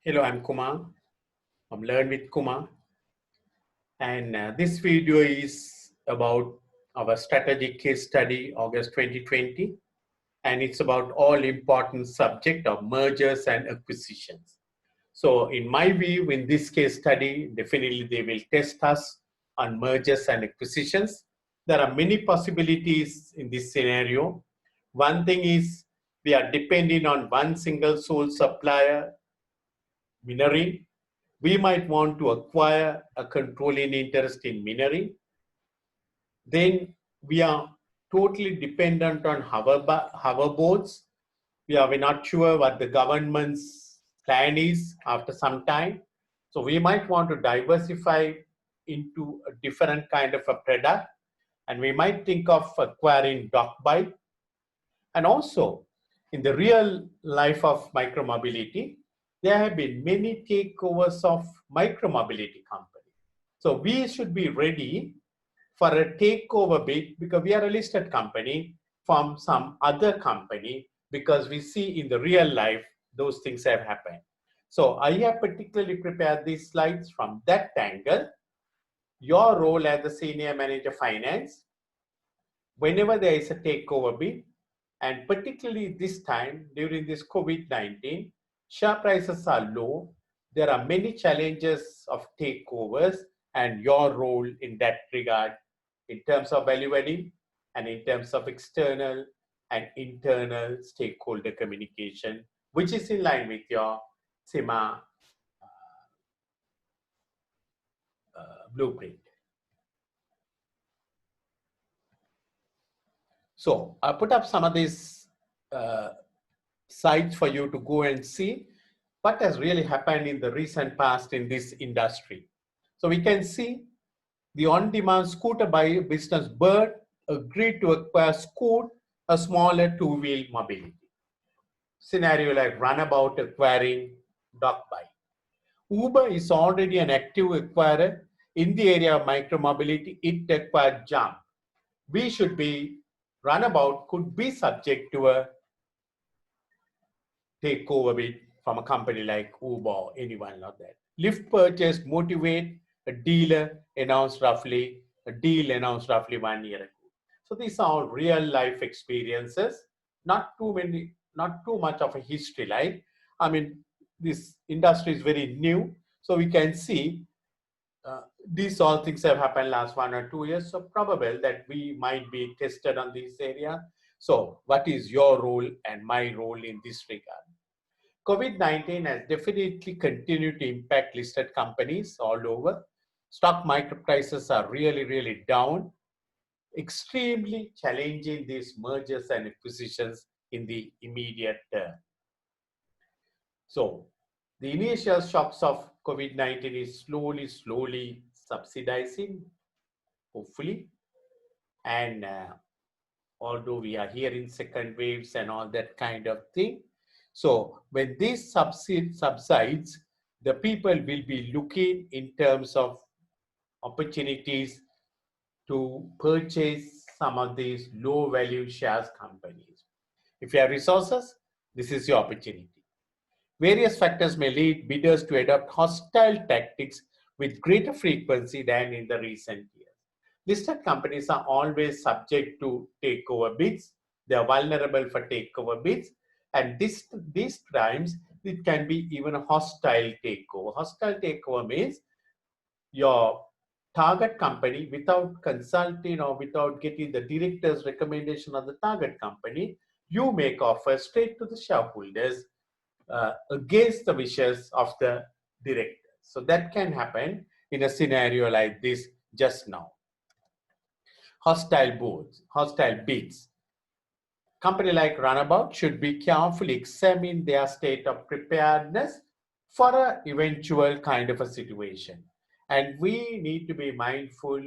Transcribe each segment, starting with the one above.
Hello, I'm Kumar. I'm Learn with Kumar. And this video is about our strategic case study, August 2020. And it's about all important subject of mergers and acquisitions. So in my view, in this case study, definitely they will test us on mergers and acquisitions. There are many possibilities in this scenario. One thing is we are depending on one single sole supplier, Minari. We might want to acquire a controlling interest in Minari. Then we are totally dependent on hoverboards. We're not sure what the government's plan is after some time. So we might want to diversify into a different kind of a product. And we might think of acquiring DocBike. And also, in the real life of micromobility, there have been many takeovers of micromobility companies. So we should be ready for a takeover bid because we are a listed company from some other company because we see in the real life those things have happened. So I have particularly prepared these slides from that angle. Your role as the senior manager finance, whenever there is a takeover bid, and particularly this time during this COVID-19, share prices are low. There are many challenges of takeovers and your role in that regard in terms of value adding and in terms of external and internal stakeholder communication, which is in line with your SIMA blueprint. So I put up some of these sites for you to go and see what has really happened in the recent past in this industry. So we can see the on-demand scooter business Bird agreed to acquire Scoot, a smaller two-wheel mobility. Scenario like Runabout acquiring DocBike. Uber is already an active acquirer in the area of micromobility. It acquired Jump. We should be, Runabout could be subject to a takeover bid from a company like Uber or anyone like that. Lyft purchased Motivate, a deal announced roughly 1 year ago. So these are all real life experiences, not too much of a history like. I mean, this industry is very new, so we can see these all things have happened last 1 or 2 years, so probable that we might be tested on this area. So what is your role and my role in this regard? COVID-19 has definitely continued to impact listed companies all over. Stock market prices are really down. Extremely challenging these mergers and acquisitions in the immediate term. So the initial shocks of COVID-19 is slowly subsidizing, hopefully. And although we are hearing second waves and all that kind of thing, so when this subsides, the people will be looking in terms of opportunities to purchase some of these low value shares companies. If you have resources, this is your opportunity. Various factors may lead bidders to adopt hostile tactics with greater frequency than in the recent years. Listed companies are always subject to takeover bids. They are vulnerable for takeover bids. And these times, it can be even a hostile takeover. Hostile takeover means your target company, without consulting or without getting the director's recommendation of the target company, you make offers straight to the shareholders against the wishes of the director. So that can happen in a scenario like this just now. Hostile bids. Company like Runabout should be carefully examine their state of preparedness for an eventual kind of a situation. And we need to be mindful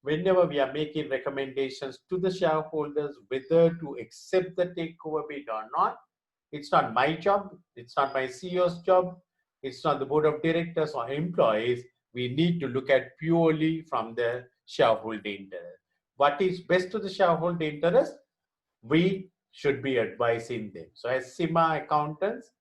whenever we are making recommendations to the shareholders whether to accept the takeover bid or not. It's not my job. It's not my CEO's job. It's not the board of directors or employees. We need to look at purely from the shareholder interest. What is best to the shareholder interest? We should be advising them. So as SIMA accountants,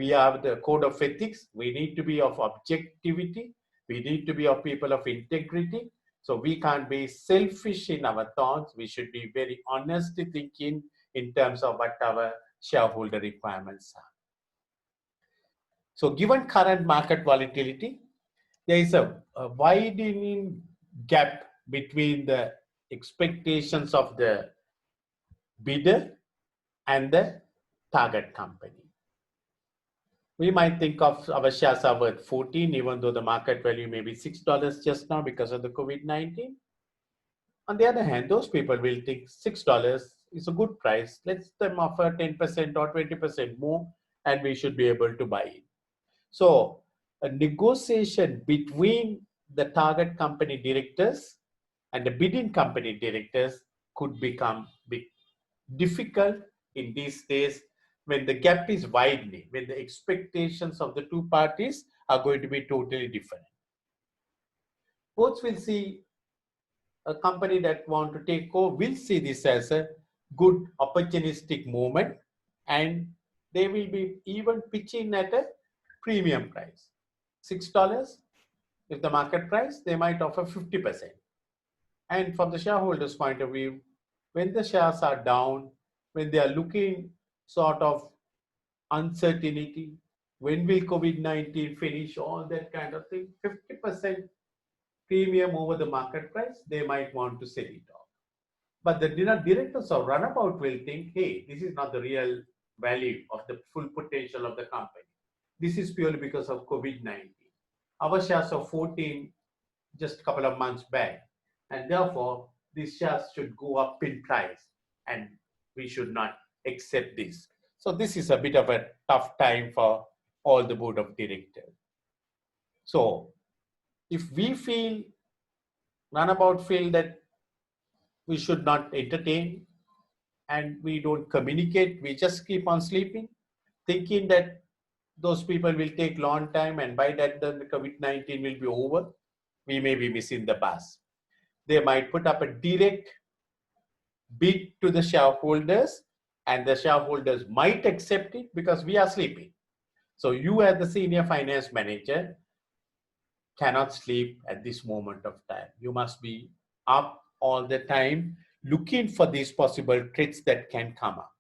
We have the code of ethics. We need to be of objectivity. We need to be of people of integrity. So we can't be selfish in our thoughts. We should be very honest thinking in terms of what our shareholder requirements are. So given current market volatility, there is a widening gap between the expectations of the bidder and the target company. We might think of our shares are worth 14, even though the market value may be $6 just now because of the COVID-19. On the other hand, those people will think $6 is a good price. Let them offer 10% or 20% more, and we should be able to buy it. So a negotiation between the target company directors and the bidding company directors could become difficult in these days when the gap is widening, when the expectations of the two parties are going to be totally different. Both will see a company that want to take over will see this as a good opportunistic moment, and they will be even pitching at a premium price. $6, if the market price, they might offer 50%. And from the shareholders' point of view, when the shares are down, when they are looking sort of uncertainty, when will COVID-19 finish, all that kind of thing, 50% premium over the market price, they might want to sell it off. But the directors of Runabout will think, hey, this is not the real value of the full potential of the company. This is purely because of COVID-19. Our shares are 14 just a couple of months back, and therefore these shares should go up in price, and we should not accept this. So this is a bit of a tough time for all the board of directors. So if we feel, Runabout feel that we should not entertain and we don't communicate, we just keep on sleeping, thinking that those people will take long time and by that the COVID-19 will be over, we may be missing the bus. They might put up a direct bid to the shareholders and the shareholders might accept it because we are sleeping. So you as the senior finance manager cannot sleep at this moment of time. You must be up all the time looking for these possible threats that can come up.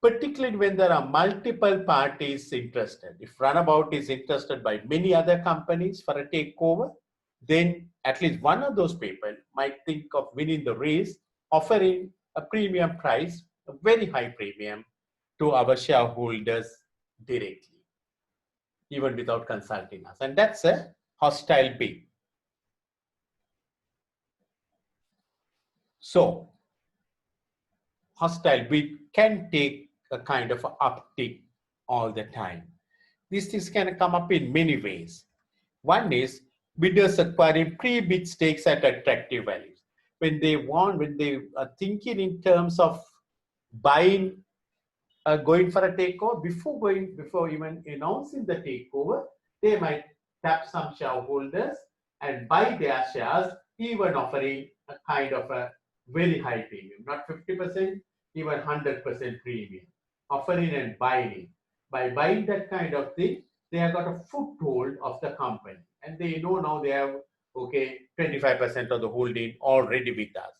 Particularly when there are multiple parties interested. If Runabout is interested by many other companies for a takeover, then at least one of those people might think of winning the race, offering a premium price, a very high premium to our shareholders directly, even without consulting us. And that's a hostile bid. So, hostile bid can take a kind of uptick all the time. These things can come up in many ways. One is bidders acquiring pre-bid stakes at attractive values. When they are thinking in terms of buying, going for a takeover, before even announcing the takeover, they might tap some shareholders and buy their shares, even offering a kind of a very high premium, not 50%, even 100% premium, offering and buying. By buying that kind of thing, they have got a foothold of the company, and they know now they have 25% of the holding already with us.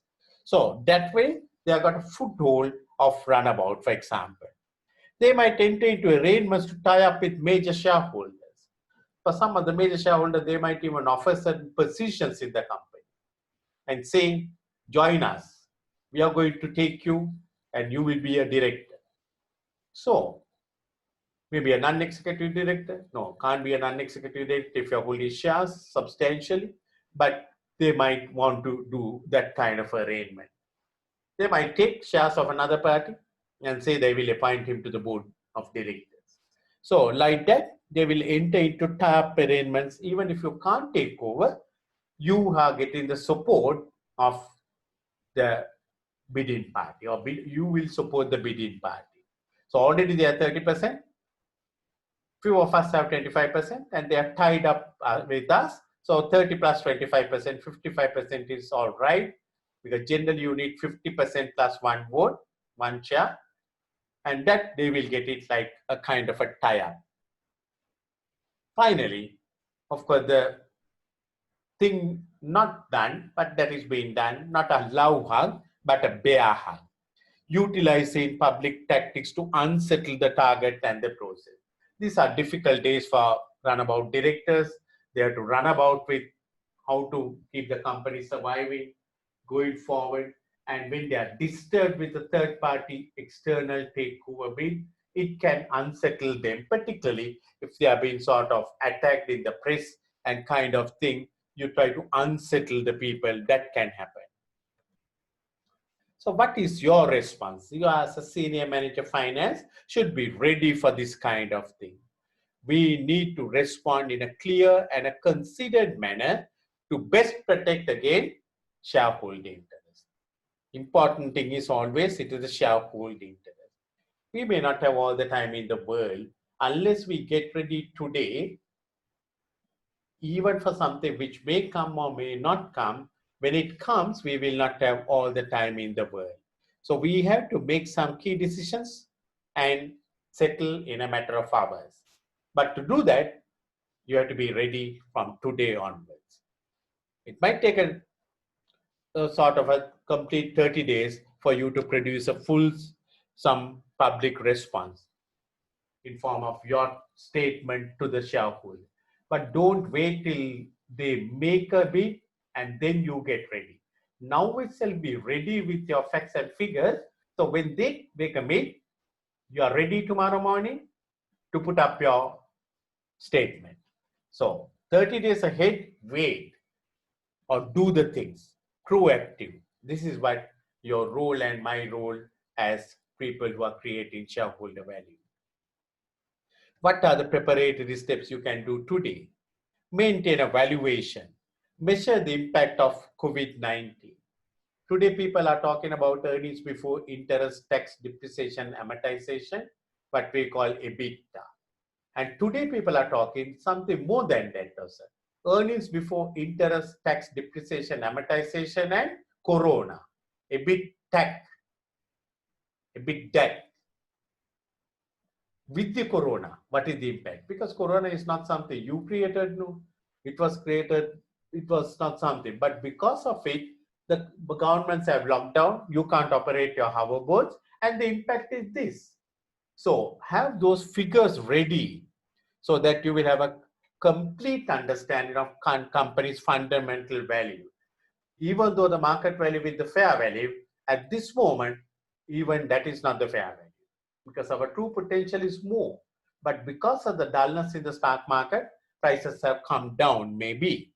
So that way, they have got a foothold of Runabout, for example. They might enter into arrangements to tie up with major shareholders. For some of the major shareholders, they might even offer certain positions in the company and say, join us. We are going to take you and you will be a director. So, maybe a non-executive director? No, can't be a non-executive director if you're holding shares substantially, but they might want to do that kind of arrangement. They might take shares of another party and say they will appoint him to the board of directors. So, like that, they will enter into tie-up arrangements. Even if you can't take over, you are getting the support of the bidding party, or you will support the bidding party. So already they are 30%. Few of us have 25%, and they are tied up with us. So 30 plus 25%, 55% is all right, because generally you need 50% plus one vote, one share. and that they will get it like a kind of a tie-up. Finally, of course, the thing not done, but that is being done, not a love hug, but a bear hug, utilizing public tactics to unsettle the target and the process. These are difficult days for runabout directors. They have to run about with how to keep the company surviving, going forward. And when they are disturbed with a third party external takeover bid, it can unsettle them, particularly if they are being sort of attacked in the press and kind of thing. You try to unsettle the people, that can happen. So what is your response? You as a senior manager finance should be ready for this kind of thing. We need to respond in a clear and a considered manner to best protect against shareholding interest. Important thing is always it is a shareholding interest. We may not have all the time in the world. Unless we get ready today, even for something which may come or may not come, when it comes, we will not have all the time in the world. So we have to make some key decisions and settle in a matter of hours. But to do that, you have to be ready from today onwards. It might take a sort of a complete 30 days for you to produce a full some public response in form of your statement to the shareholder. But don't wait till they make a bid and then you get ready. Now itself be ready with your facts and figures. So when they make a bid, you are ready tomorrow morning to put up your statement. So 30 days ahead, wait or do the things proactive. This is what your role and my role as people who are creating shareholder value. What are the preparatory steps you can do today? Maintain a valuation. Measure the impact of COVID-19. Today, people are talking about earnings before interest, tax, depreciation, amortization, what we call EBITDA. And today, people are talking something more than that, sir. Earnings before interest, tax, depreciation, amortization, and corona. EBITDA. With the corona, what is the impact? Because corona is not something you created, no. It was created, it was not something. But because of it, the governments have locked down, you can't operate your hoverboards, and the impact is this. So have those figures ready so that you will have a complete understanding of company's fundamental value. Even though the market value with the fair value, at this moment, even that is not the fair value, because our true potential is more. But because of the dullness in the stock market, prices have come down, maybe.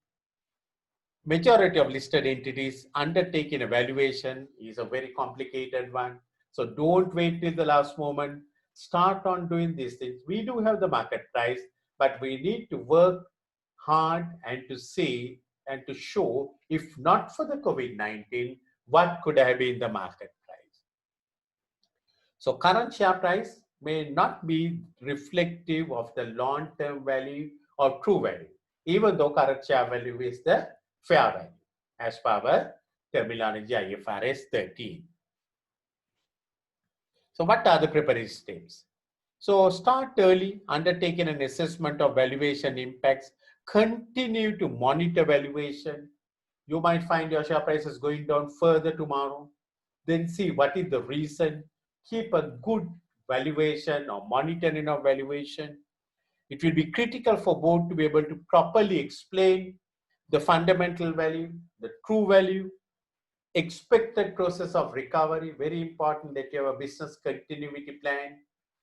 Majority of listed entities undertaking evaluation is a very complicated one. So don't wait till the last moment. Start on doing these things. We do have the market price, but we need to work hard and to see and to show, if not for the COVID-19, what could have been the market price. So current share price may not be reflective of the long-term value or true value, even though current share value is the fair value as per our terminology IFRS 13. So what are the preparatory steps? So start early, undertaking an assessment of valuation impacts, continue to monitor valuation. You might find your share price is going down further tomorrow. Then see what is the reason. Keep a good valuation or monitoring of valuation. It will be critical for board to be able to properly explain the fundamental value, the true value, expected process of recovery. Very important that you have a business continuity plan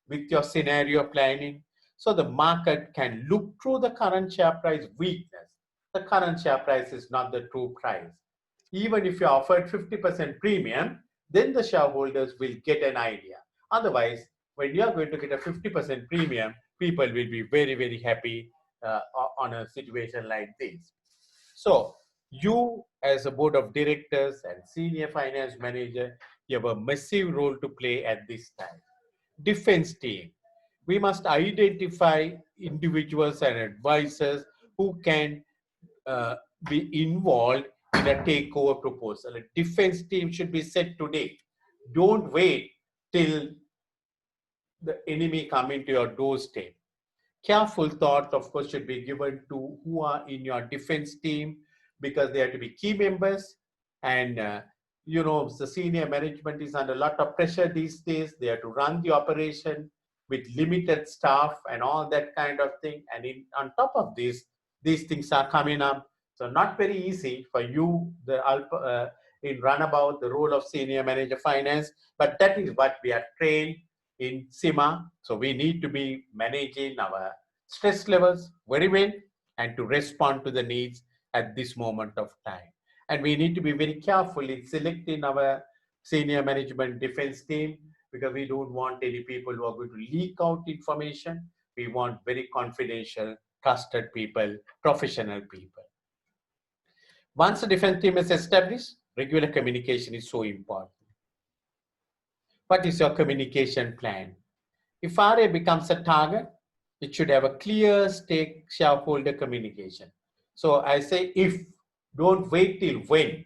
with your scenario planning, so the market can look through the current share price weakness. The current share price is not the true price. Even if you offered 50% premium, then the shareholders will get an idea. Otherwise, when you are going to get a 50% premium, people will be very, very happy on a situation like this. So you as a board of directors and senior finance manager, you have a massive role to play at this time. Defense team. We must identify individuals and advisors who can be involved in a takeover proposal. A defense team should be set today. Don't wait till the enemy come into your doorstep. Careful thought, of course, should be given to who are in your defense team, because they have to be key members. And, the senior management is under a lot of pressure these days. They have to run the operation with limited staff and all that kind of thing. And on top of this, these things are coming up. So not very easy for you, in runabout, the role of senior manager finance, but that is what we are trained in CIMA. So we need to be managing our stress levels very well and to respond to the needs at this moment of time. And we need to be very careful in selecting our senior management defense team, because we don't want any people who are going to leak out information. We want very confidential, trusted people, professional people. Once the defense team is established, regular communication is so important. What is your communication plan? If RA becomes a target, it should have a clear shareholder communication. So I say, if, don't wait till when.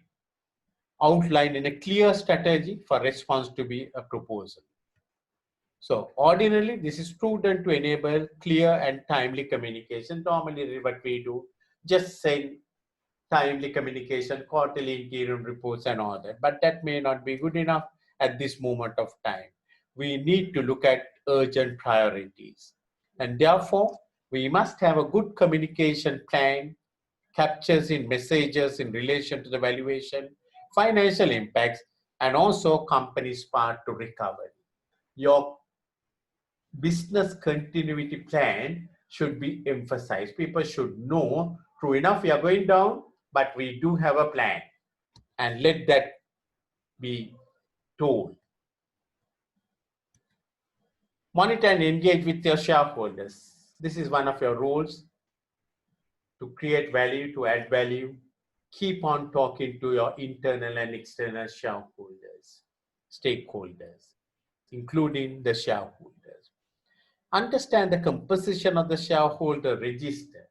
Outline in a clear strategy for response to be a proposal. So ordinarily, this is prudent to enable clear and timely communication. Normally, what we do, just send timely communication, quarterly interim reports and all that. But that may not be good enough at this moment of time. We need to look at urgent priorities. And therefore, we must have a good communication plan, captures in messages in relation to the valuation, financial impacts, and also company's path to recovery. Your business continuity plan should be emphasized. People should know, true enough, we are going down, but we do have a plan, and let that be told. Monitor and engage with your shareholders. This is one of your roles, to create value, to add value. Keep on talking to your internal and external shareholders, stakeholders, including the shareholders. Understand the composition of the shareholder register.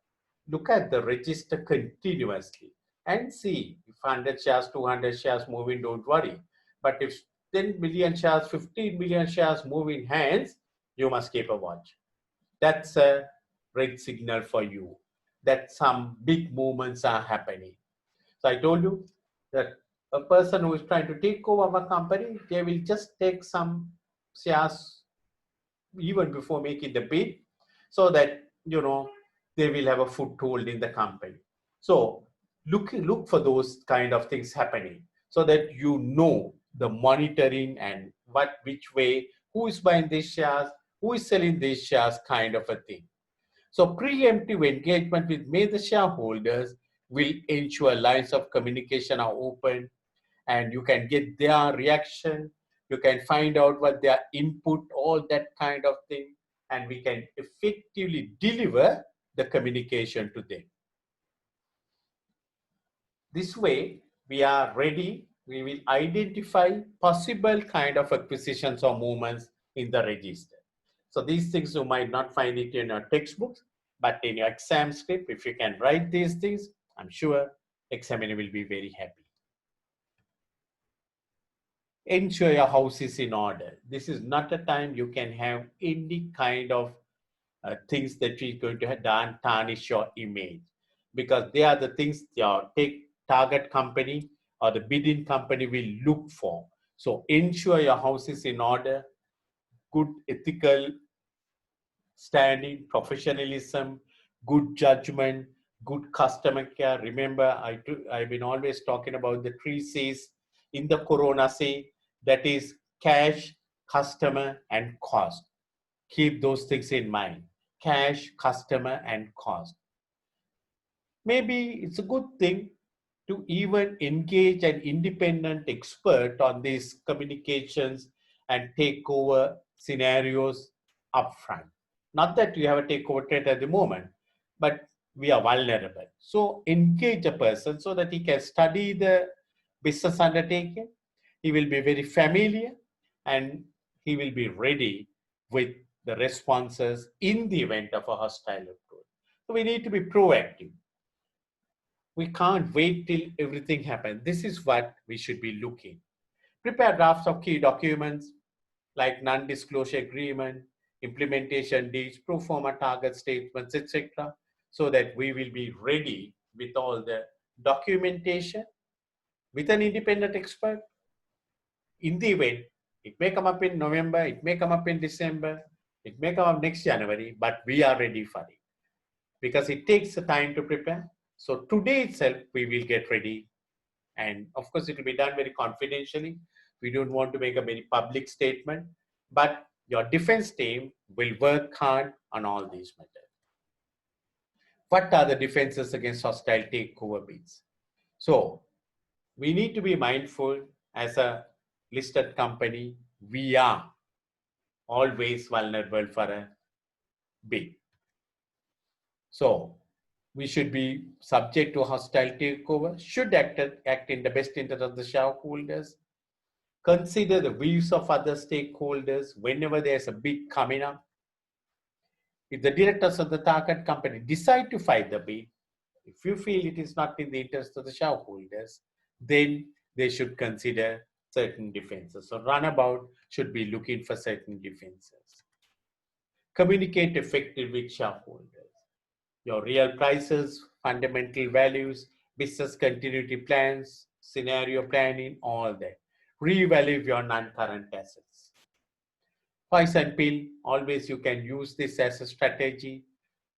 Look at the register continuously and see if 100 shares, 200 shares move in, don't worry. But if 10 million shares, 15 million shares move in hands, you must keep a watch. That's a red signal for you that some big movements are happening. So I told you that a person who is trying to take over our company, they will just take some shares even before making the bid, so that they will have a foothold in the company. So look for those kind of things happening, so that the monitoring and which way, who is buying these shares, who is selling these shares, kind of a thing. So preemptive engagement with major shareholders will ensure lines of communication are open, and you can get their reaction, you can find out what their input, all that kind of thing, and we can effectively deliver the communication to them. This way, we are ready. We will identify possible kind of acquisitions or movements in the register. So these things you might not find it in your textbooks, but in your exam script, if you can write these things, I'm sure examiner will be very happy. Ensure your house is in order. This is not a time you can have any kind of things that is going to tarnish your image, because they are the things your target company or the bidding company will look for. So ensure your house is in order, good ethical standing, professionalism, good judgment, good customer care. Remember, I've been always talking about the 3 C's in the Corona C, that is cash, customer, and cost. Keep those things in mind. Cash, customer, and cost. Maybe it's a good thing to even engage an independent expert on these communications and takeover scenarios upfront. Not that you have a takeover threat at the moment, but we are vulnerable. So engage a person so that he can study the business undertaking. He will be very familiar and he will be ready with the responses in the event of a hostile approach. So we need to be proactive. We can't wait till everything happens. This is what we should be looking. Prepare drafts of key documents like non-disclosure agreement, implementation deeds, pro forma target statements, etc., so that we will be ready with all the documentation with an independent expert. In the event, it may come up in November, it may come up in December, it may come up next January, but we are ready for it because it takes the time to prepare. So today itself, we will get ready. And of course, it will be done very confidentially. We don't want to make a very public statement, but your defense team will work hard on all these matters. What are the defenses against hostile takeover bids? So we need to be mindful as a listed company, we are always vulnerable for a bid. So we should be subject to hostile takeover, should act in the best interest of the shareholders, consider the views of other stakeholders whenever there's a bid coming up. If the directors of the target company decide to fight the bid, if you feel it is not in the interest of the shareholders, then they should consider certain defenses. So runabout should be looking for certain defenses. Communicate effectively with shareholders. Your real prices, fundamental values, business continuity plans, scenario planning, all that. Revalue your non-current assets. Poison pill, always you can use this as a strategy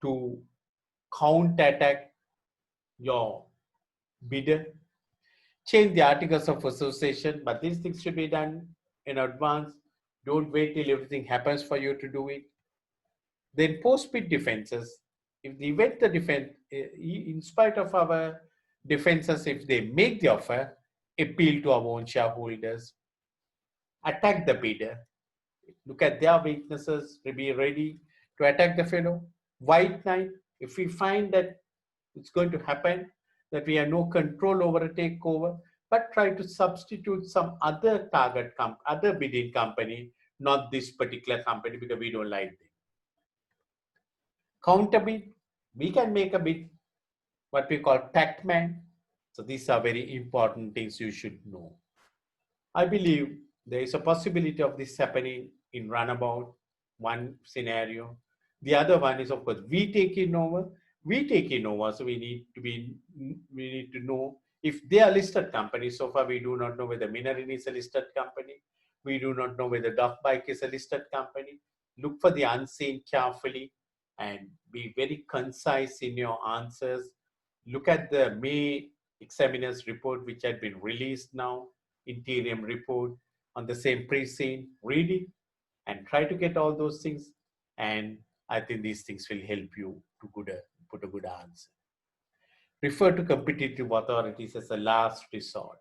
to counterattack your bidder. Change the articles of association, but these things should be done in advance. Don't wait till everything happens for you to do it. Then post-bid defenses. If the event the defense, in spite of our defenses, if they make the offer, appeal to our own shareholders, attack the bidder, look at their weaknesses, be ready to attack the fellow. White knight, if we find that it's going to happen, that we have no control over a takeover, but try to substitute some other other bidding company, not this particular company because we don't like them. Counter bid, we can make a bid, what we call pac-man. So these are very important things you should know. I believe there is a possibility of this happening in runabout, one scenario. The other one is, of course, we take it over. We take it over, so we need to know if they are listed companies. So far, we do not know whether Minarin is a listed company. We do not know whether DocBike is a listed company. Look for the unseen carefully and be very concise in your answers. Look at the May examiner's report, which had been released now, interim report on the same pre-scene. Read it and try to get all those things. And I think these things will help you to put a good answer. Refer to competitive authorities as a last resort.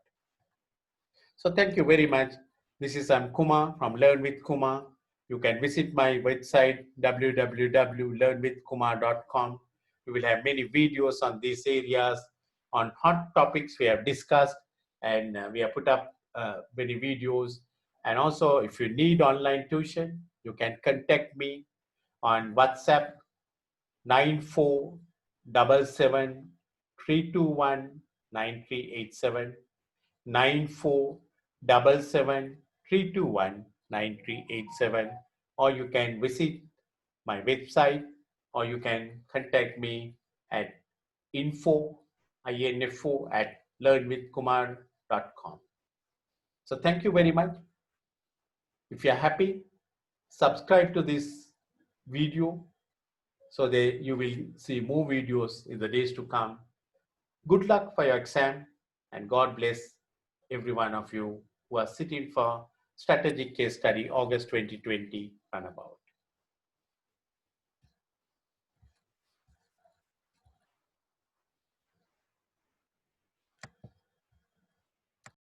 So thank you very much. This is Kumar from Learn with Kumar. You can visit my website www.learnwithkumar.com. We will have many videos on these areas, on hot topics we have discussed, and we have put up many videos. And also, if you need online tuition, you can contact me on WhatsApp 9477 321 9387 9477 321 9387, or you can visit my website, or you can contact me at info at learnwithkumar.com. So thank you very much. If you're happy, subscribe to this video so that you will see more videos in the days to come. Good luck for your exam, and God bless every one of you who are sitting for strategic case study August 2020 runabout.